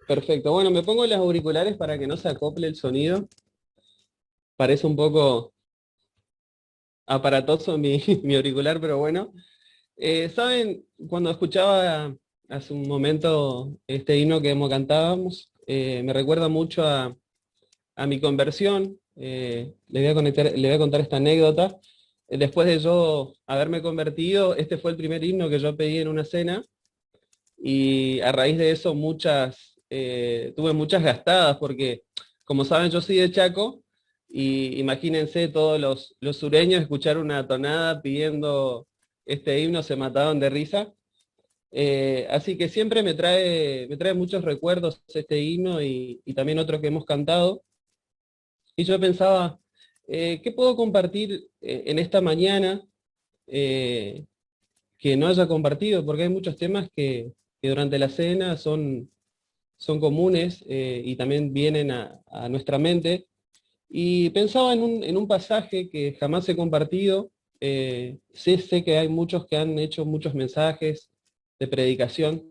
Perfecto. Bueno, me pongo los auriculares para que no se acople el sonido. Parece un poco aparatoso mi auricular, pero bueno. ¿Saben? Cuando escuchaba hace un momento este himno que hemos cantábamos, me recuerda mucho a mi conversión. Le voy a contar esta anécdota. Después de yo haberme convertido, este fue el primer himno que yo pedí en una cena. Y a raíz de eso tuve muchas gastadas porque, como saben, yo soy de Chaco y imagínense todos los sureños escuchar una tonada pidiendo este himno, se mataban de risa. Así que siempre me trae muchos recuerdos este himno y también otros que hemos cantado. Y yo pensaba, ¿qué puedo compartir en esta mañana eh, que no haya compartido? Porque hay muchos temas que durante la cena son comunes y también vienen a nuestra mente. Y pensaba en un pasaje que jamás he compartido. Sé que hay muchos que han hecho muchos mensajes de predicación,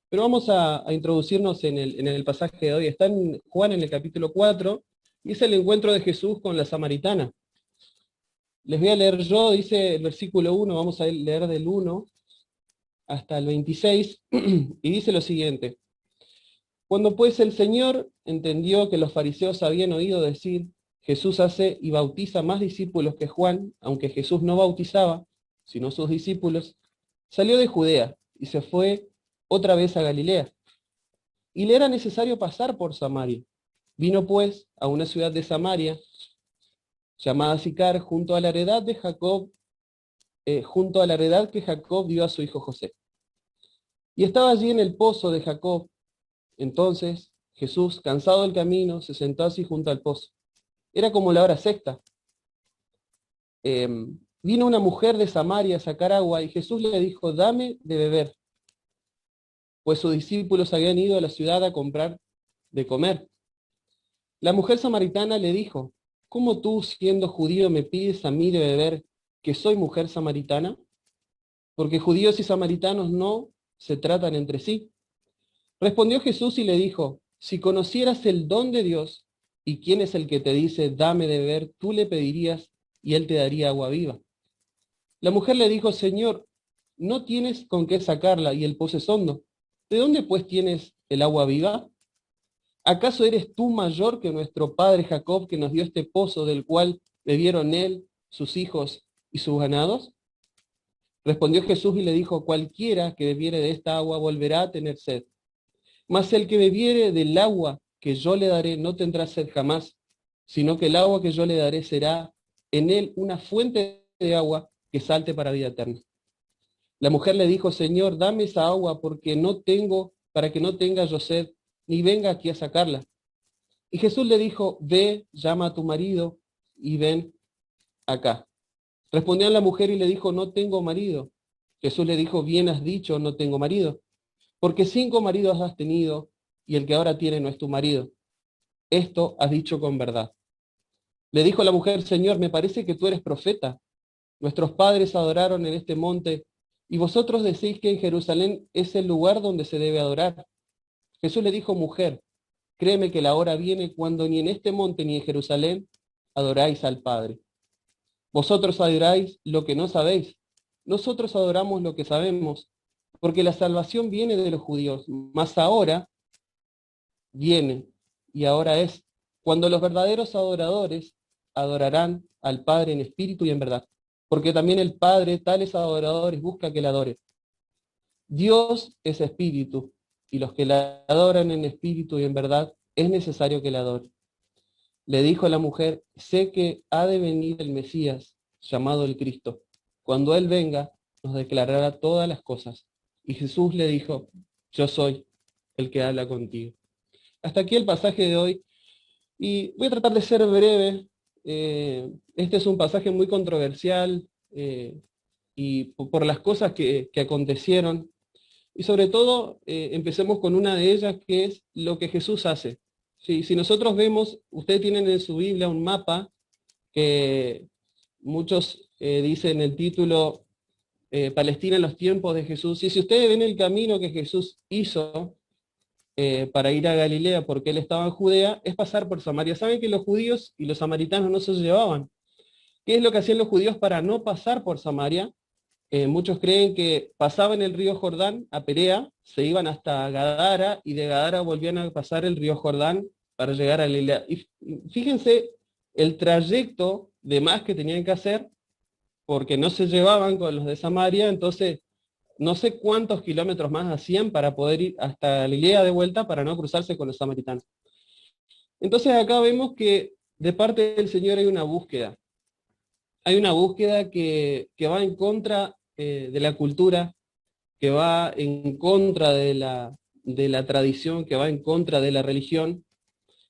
pero vamos a introducirnos en el pasaje de hoy. Está en Juan en el capítulo 4 y es el encuentro de Jesús con la samaritana. Les voy a leer yo, dice el versículo 1, vamos a leer del 1 hasta el 26, y dice lo siguiente. Cuando pues el Señor entendió que los fariseos habían oído decir, Jesús hace y bautiza más discípulos que Juan, aunque Jesús no bautizaba, sino sus discípulos, salió de Judea y se fue otra vez a Galilea. Y le era necesario pasar por Samaria. Vino pues a una ciudad de Samaria, llamada Sicar, junto a la heredad de Jacob, junto a la heredad que Jacob dio a su hijo José. Y estaba allí en el pozo de Jacob. Entonces Jesús, cansado del camino, se sentó así junto al pozo. Era como la hora sexta. Vino una mujer de Samaria a sacar agua y Jesús le dijo, dame de beber, pues sus discípulos habían ido a la ciudad a comprar de comer. La mujer samaritana le dijo, ¿cómo tú, siendo judío, me pides a mí de beber, que soy mujer samaritana? Porque judíos y samaritanos no se tratan entre sí. Respondió Jesús y le dijo, si conocieras el don de Dios y quién es el que te dice, dame de beber, tú le pedirías y él te daría agua viva. La mujer le dijo, Señor, no tienes con qué sacarla y el pozo es hondo. ¿De dónde pues tienes el agua viva? ¿Acaso eres tú mayor que nuestro padre Jacob, que nos dio este pozo del cual bebieron él, sus hijos y sus ganados? Respondió Jesús y le dijo, cualquiera que bebiere de esta agua volverá a tener sed. Mas el que bebiere del agua que yo le daré no tendrá sed jamás, sino que el agua que yo le daré será en él una fuente de agua que salte para vida eterna. La mujer le dijo, Señor, dame esa agua porque no tengo, para que no tenga yo sed, ni venga aquí a sacarla. Y Jesús le dijo, ve, llama a tu marido y ven acá. Respondió la mujer y le dijo, no tengo marido. Jesús le dijo, bien has dicho, no tengo marido, porque 5 maridos has tenido y el que ahora tiene no es tu marido. Esto has dicho con verdad. Le dijo la mujer, Señor, me parece que tú eres profeta. Nuestros padres adoraron en este monte y vosotros decís que en Jerusalén es el lugar donde se debe adorar. Jesús le dijo, mujer, créeme que la hora viene cuando ni en este monte ni en Jerusalén adoráis al Padre. Vosotros adoráis lo que no sabéis. Nosotros adoramos lo que sabemos, porque la salvación viene de los judíos. Mas ahora viene y ahora es cuando los verdaderos adoradores adorarán al Padre en espíritu y en verdad, porque también el Padre tales adoradores busca que le adore. Dios es espíritu, y los que le adoran en espíritu y en verdad es necesario que le adoren. Le dijo a la mujer, sé que ha de venir el Mesías, llamado el Cristo. Cuando Él venga, nos declarará todas las cosas. Y Jesús le dijo, yo soy el que habla contigo. Hasta aquí el pasaje de hoy. Y voy a tratar de ser breve. Este es un pasaje muy controversial y por las cosas que acontecieron. Y sobre todo, empecemos con una de ellas, que es lo que Jesús hace. Sí, si nosotros vemos, ustedes tienen en su Biblia un mapa que muchos dicen el título Palestina en los tiempos de Jesús. Y si ustedes ven el camino que Jesús hizo, para ir a Galilea, porque él estaba en Judea, es pasar por Samaria. Saben que los judíos y los samaritanos no se llevaban. ¿Qué es lo que hacían los judíos para no pasar por Samaria? Muchos creen que pasaban el río Jordán a Perea, se iban hasta Gadara y de Gadara volvían a pasar el río Jordán para llegar a Galilea. Y fíjense el trayecto de más que tenían que hacer porque no se llevaban con los de Samaria, entonces no sé cuántos kilómetros más hacían para poder ir hasta Galilea de vuelta para no cruzarse con los samaritanos. Entonces acá vemos que de parte del Señor hay una búsqueda. Hay una búsqueda que va en contra de la cultura, que va en contra de la tradición, que va en contra de la religión.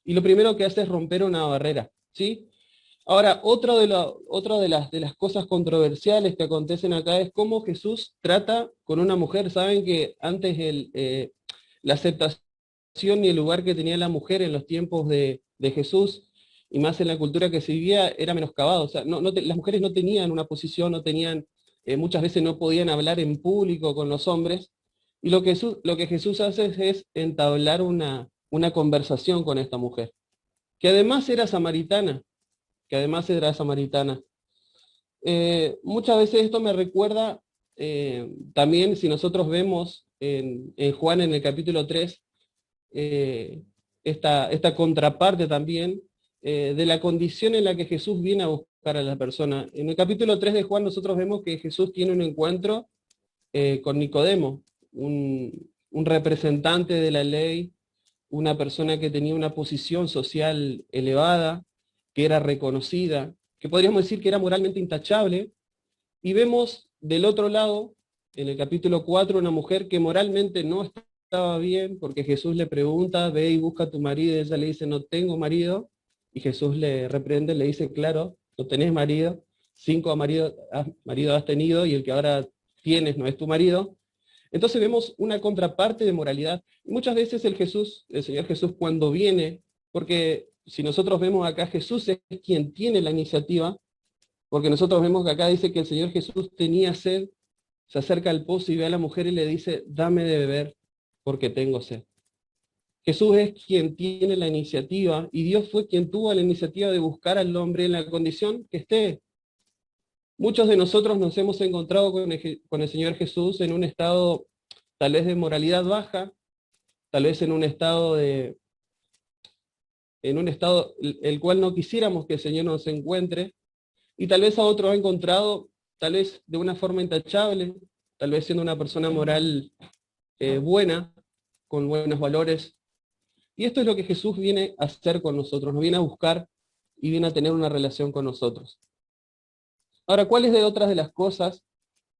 Y lo primero que hace es romper una barrera, ¿sí? Ahora, otra de las cosas controversiales que acontecen acá es cómo Jesús trata con una mujer. Saben que antes la aceptación y el lugar que tenía la mujer en los tiempos de Jesús, y más en la cultura que se vivía, era menoscabado. O sea, las mujeres no tenían una posición, no tenían, muchas veces no podían hablar en público con los hombres. Y lo que Jesús hace es entablar una conversación con esta mujer, que además era samaritana que además era samaritana. Muchas veces esto me recuerda también, si nosotros vemos en Juan en el capítulo 3, esta contraparte también de la condición en la que Jesús viene a buscar a la persona. En el capítulo 3 de Juan nosotros vemos que Jesús tiene un encuentro con Nicodemo, un representante de la ley, una persona que tenía una posición social elevada, que era reconocida, que podríamos decir que era moralmente intachable, y vemos del otro lado, en el capítulo 4, una mujer que moralmente no estaba bien, porque Jesús le pregunta, ve y busca a tu marido, y ella le dice, no tengo marido, y Jesús le reprende, le dice, claro, no tenés marido, 5 marido has tenido, y el que ahora tienes no es tu marido. Entonces vemos una contraparte de moralidad. Y muchas veces el Señor Jesús cuando viene, porque si nosotros vemos acá, Jesús es quien tiene la iniciativa, porque nosotros vemos que acá dice que el Señor Jesús tenía sed, se acerca al pozo y ve a la mujer y le dice, dame de beber, porque tengo sed. Jesús es quien tiene la iniciativa, y Dios fue quien tuvo la iniciativa de buscar al hombre en la condición que esté. Muchos de nosotros nos hemos encontrado con el Señor Jesús en un estado tal vez de moralidad baja, tal vez en un estado el cual no quisiéramos que el Señor nos encuentre, y tal vez a otros ha encontrado, tal vez de una forma intachable, tal vez siendo una persona moral buena, con buenos valores. Y esto es lo que Jesús viene a hacer con nosotros, nos viene a buscar y viene a tener una relación con nosotros. Ahora, ¿cuál es de otras de las cosas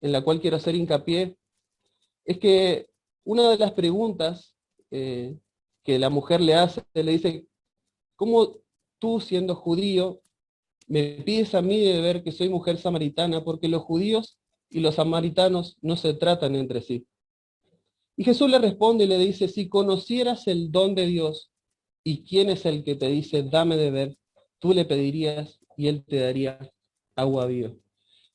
en la cual quiero hacer hincapié? Es que una de las preguntas que la mujer le hace, le dice, ¿cómo tú siendo judío me pides a mí de beber que soy mujer samaritana? Porque los judíos y los samaritanos no se tratan entre sí. Y Jesús le responde y le dice, si conocieras el don de Dios y quién es el que te dice, dame de beber, tú le pedirías y él te daría agua viva.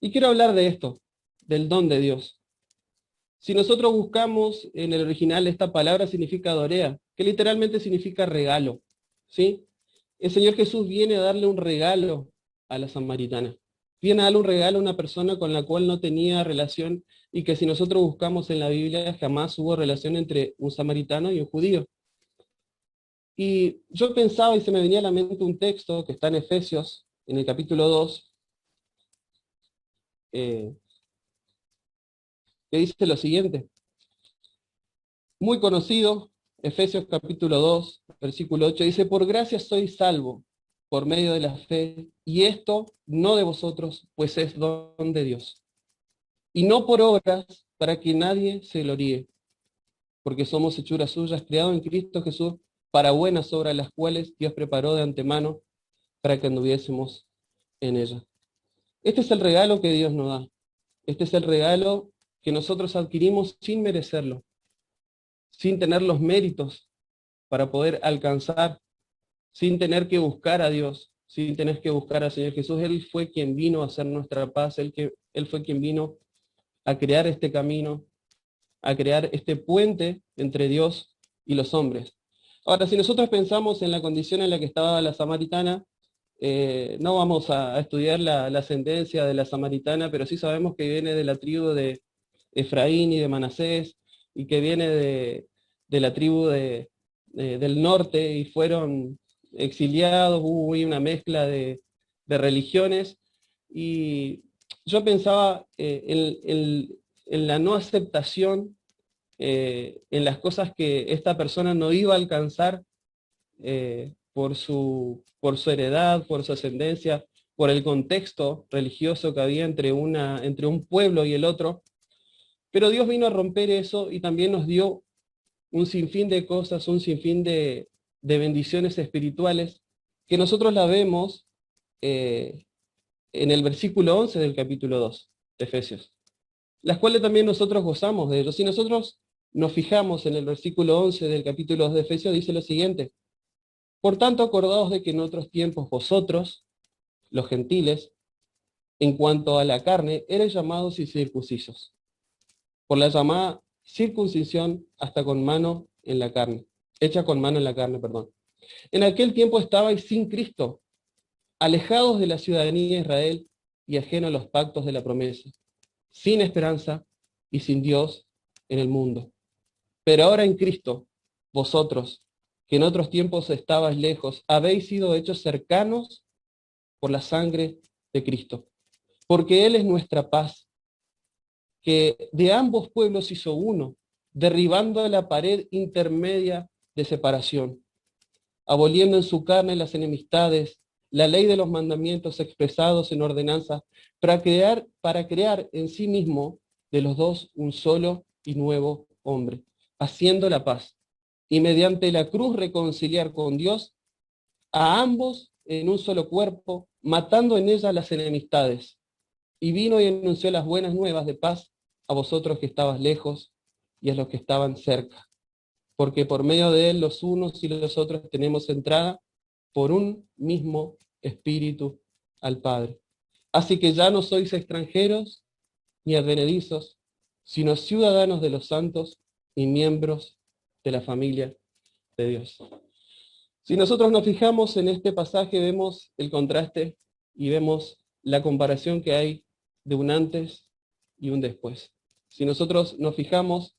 Y quiero hablar de esto, del don de Dios. Si nosotros buscamos en el original, esta palabra significa dorea, que literalmente significa regalo, ¿sí? El Señor Jesús viene a darle un regalo a la samaritana. Viene a darle un regalo a una persona con la cual no tenía relación, y que si nosotros buscamos en la Biblia jamás hubo relación entre un samaritano y un judío. Y yo pensaba y se me venía a la mente un texto que está en Efesios, en el capítulo 2, que dice lo siguiente. Muy conocido, Efesios capítulo 2, versículo 8, dice, por gracia soy salvo, por medio de la fe, y esto no de vosotros, pues es don de Dios. Y no por obras, para que nadie se gloríe, porque somos hechuras suyas, creados en Cristo Jesús, para buenas obras, las cuales Dios preparó de antemano para que anduviésemos en ellas. Este es el regalo que Dios nos da. Este es el regalo que nosotros adquirimos sin merecerlo, sin tener los méritos para poder alcanzar, sin tener que buscar a Dios, sin tener que buscar al Señor Jesús. Él fue quien vino a hacer nuestra paz, Él fue quien vino a crear este camino, a crear este puente entre Dios y los hombres. Ahora, si nosotros pensamos en la condición en la que estaba la samaritana, no vamos a estudiar la ascendencia de la samaritana, pero sí sabemos que viene de la tribu de Efraín y de Manasés, y que viene de la tribu del norte, y fueron exiliados, hubo ahí una mezcla de religiones, y yo pensaba en la no aceptación, en las cosas que esta persona no iba a alcanzar por su heredad, por su ascendencia, por el contexto religioso que había entre un pueblo y el otro. Pero Dios vino a romper eso y también nos dio un sinfín de cosas, un sinfín de bendiciones espirituales que nosotros la vemos eh, en el versículo 11 del capítulo 2 de Efesios, las cuales también nosotros gozamos de ellos. Si nosotros nos fijamos en el versículo 11 del capítulo 2 de Efesios, dice lo siguiente: por tanto, acordaos de que en otros tiempos vosotros, los gentiles, en cuanto a la carne, erais llamados incircuncisos, por la llamada circuncisión hasta con mano en la carne, hecha con mano en la carne, perdón. En aquel tiempo estabais sin Cristo, alejados de la ciudadanía de Israel y ajenos a los pactos de la promesa, sin esperanza y sin Dios en el mundo. Pero ahora en Cristo, vosotros, que en otros tiempos estabais lejos, habéis sido hechos cercanos por la sangre de Cristo, porque Él es nuestra paz, que de ambos pueblos hizo uno, derribando la pared intermedia de separación, aboliendo en su carne las enemistades, la ley de los mandamientos expresados en ordenanzas, para crear en sí mismo de los dos un solo y nuevo hombre, haciendo la paz, y mediante la cruz reconciliar con Dios a ambos en un solo cuerpo, matando en ella las enemistades. Y vino y anunció las buenas nuevas de paz a vosotros que estabas lejos y a los que estaban cerca, porque por medio de él los unos y los otros tenemos entrada por un mismo espíritu al Padre. Así que ya no sois extranjeros ni advenedizos, sino ciudadanos de los santos y miembros de la familia de Dios. Si nosotros nos fijamos en este pasaje, vemos el contraste y vemos la comparación que hay de un antes y un después. Si nosotros nos fijamos,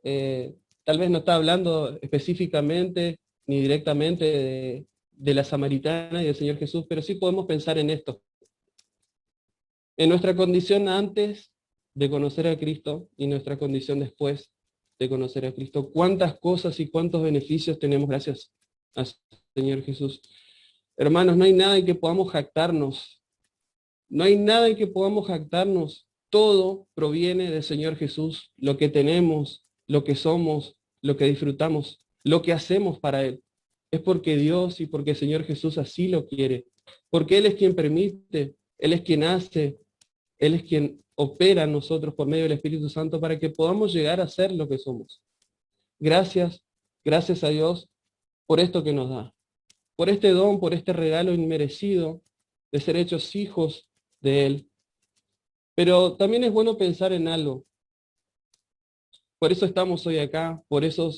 tal vez no está hablando específicamente ni directamente de la samaritana y del Señor Jesús, pero sí podemos pensar en esto. En nuestra condición antes de conocer a Cristo y nuestra condición después de conocer a Cristo, cuántas cosas y cuántos beneficios tenemos gracias al Señor Jesús. Hermanos, no hay nada en que podamos jactarnos. No hay nada en que podamos jactarnos. Todo proviene del Señor Jesús. Lo que tenemos, lo que somos, lo que disfrutamos, lo que hacemos para Él. Es porque Dios y porque el Señor Jesús así lo quiere. Porque Él es quien permite, Él es quien hace, Él es quien opera en nosotros por medio del Espíritu Santo para que podamos llegar a ser lo que somos. Gracias, gracias a Dios por esto que nos da, por este don, por este regalo inmerecido de ser hechos hijos de Él. Pero también es bueno pensar en algo. Por eso estamos hoy acá, por eso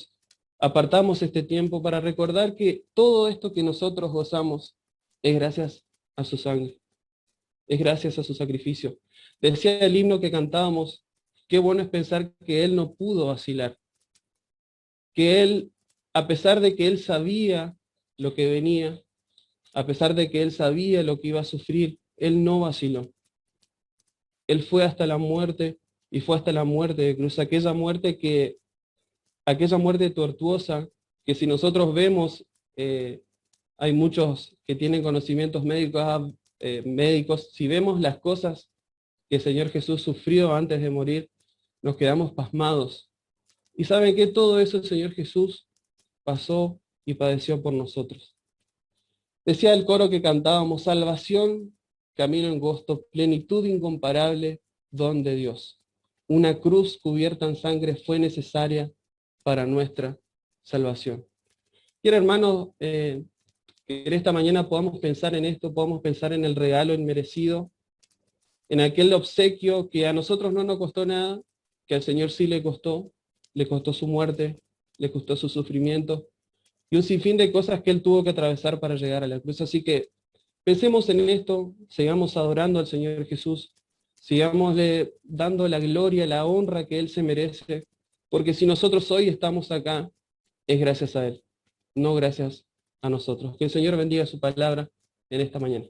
apartamos este tiempo para recordar que todo esto que nosotros gozamos es gracias a su sangre, es gracias a su sacrificio. Decía el himno que cantábamos, qué bueno es pensar que Él no pudo vacilar, que Él, a pesar de que Él sabía lo que venía, a pesar de que Él sabía lo que iba a sufrir, Él no vaciló. Él fue hasta la muerte y fue hasta la muerte de cruz, aquella muerte tortuosa, que si nosotros vemos, hay muchos que tienen conocimientos médicos, si vemos las cosas que el Señor Jesús sufrió antes de morir, nos quedamos pasmados. Y saben que todo eso el Señor Jesús pasó y padeció por nosotros. Decía el coro que cantábamos, salvación, camino angosto, plenitud incomparable, don de Dios. Una cruz cubierta en sangre fue necesaria para nuestra salvación. Quiero, hermanos, que en esta mañana podamos pensar en esto, podamos pensar en el regalo inmerecido, en aquel obsequio que a nosotros no nos costó nada, que al Señor sí le costó su muerte, le costó su sufrimiento y un sinfín de cosas que Él tuvo que atravesar para llegar a la cruz. Así que pensemos en esto, sigamos adorando al Señor Jesús, sigámosle dando la gloria, la honra que Él se merece, porque si nosotros hoy estamos acá, es gracias a Él, no gracias a nosotros. Que el Señor bendiga su palabra en esta mañana.